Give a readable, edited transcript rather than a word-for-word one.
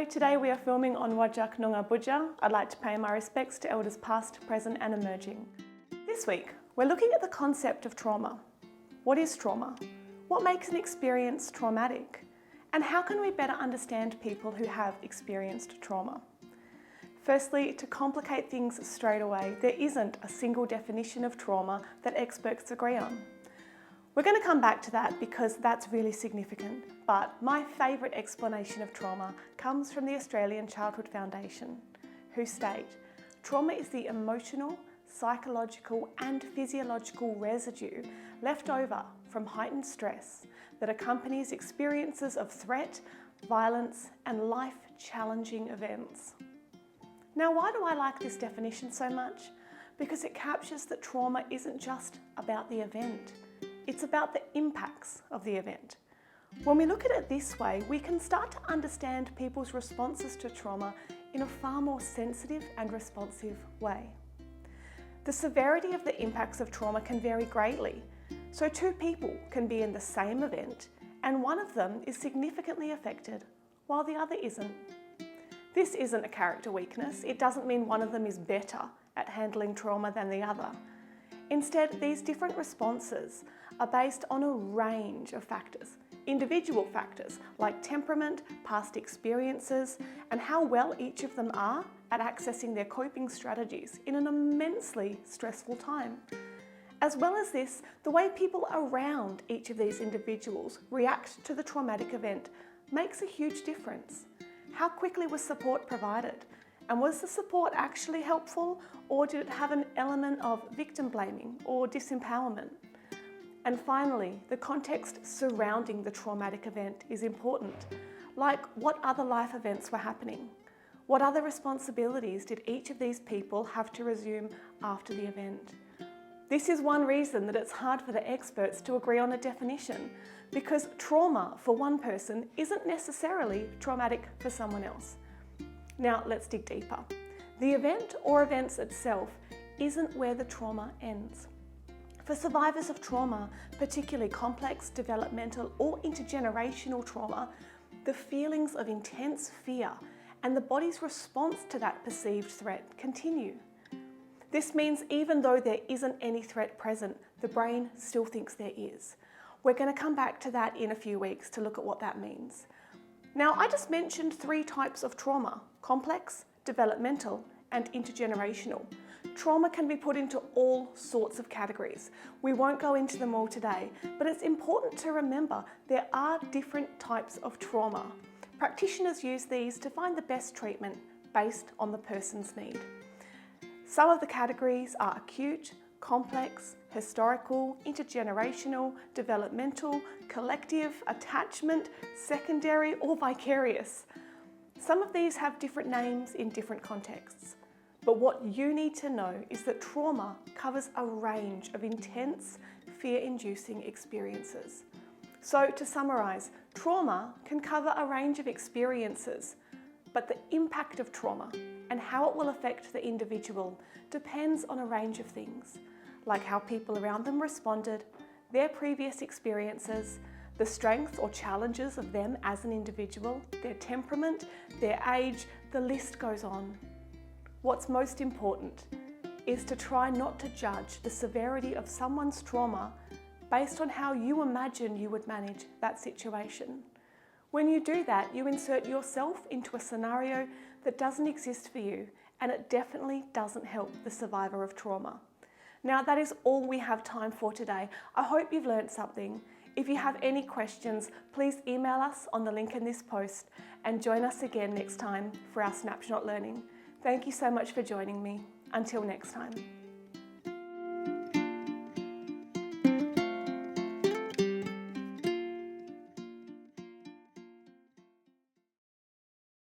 Hello, today we are filming on Wajak Noongar Budja. I'd like to pay my respects to elders past, present and emerging. This week, we're looking at the concept of trauma. What is trauma? What makes an experience traumatic? And how can we better understand people who have experienced trauma? Firstly, to complicate things straight away, there isn't a single definition of trauma that experts agree on. We're going to come back to that because that's really significant, but my favourite explanation of trauma comes from the Australian Childhood Foundation, who state, trauma is the emotional, psychological and physiological residue left over from heightened stress that accompanies experiences of threat, violence and life-challenging events. Now, why do I like this definition so much? Because it captures that trauma isn't just about the event. It's about the impacts of the event. When we look at it this way, we can start to understand people's responses to trauma in a far more sensitive and responsive way. The severity of the impacts of trauma can vary greatly. So two people can be in the same event and one of them is significantly affected while the other isn't. This isn't a character weakness. It doesn't mean one of them is better at handling trauma than the other. Instead, these different responses are based on a range of factors, individual factors like temperament, past experiences, and how well each of them are at accessing their coping strategies in an immensely stressful time. As well as this, the way people around each of these individuals react to the traumatic event makes a huge difference. How quickly was support provided? And was the support actually helpful, or did it have an element of victim blaming or disempowerment? And finally, the context surrounding the traumatic event is important, like what other life events were happening? What other responsibilities did each of these people have to resume after the event? This is one reason that it's hard for the experts to agree on a definition, because trauma for one person isn't necessarily traumatic for someone else. Now let's dig deeper. The event or events itself isn't where the trauma ends. For survivors of trauma, particularly complex, developmental or intergenerational trauma, the feelings of intense fear and the body's response to that perceived threat continue. This means even though there isn't any threat present, the brain still thinks there is. We're going to come back to that in a few weeks to look at what that means. Now, I just mentioned three types of trauma: complex, developmental, and intergenerational. Trauma can be put into all sorts of categories. We won't go into them all today, but it's important to remember there are different types of trauma. Practitioners use these to find the best treatment based on the person's need. Some of the categories are acute, complex, historical, intergenerational, developmental, collective, attachment, secondary, or vicarious. Some of these have different names in different contexts. But what you need to know is that trauma covers a range of intense, fear-inducing experiences. So to summarise, trauma can cover a range of experiences, but the impact of trauma and how it will affect the individual depends on a range of things, like how people around them responded, their previous experiences, the strengths or challenges of them as an individual, their temperament, their age, the list goes on. What's most important is to try not to judge the severity of someone's trauma based on how you imagine you would manage that situation. When you do that, you insert yourself into a scenario that doesn't exist for you, and it definitely doesn't help the survivor of trauma. Now, that is all we have time for today. I hope you've learned something. If you have any questions, please email us on the link in this post and join us again next time for our Snapshot learning. Thank you so much for joining me. Until next time.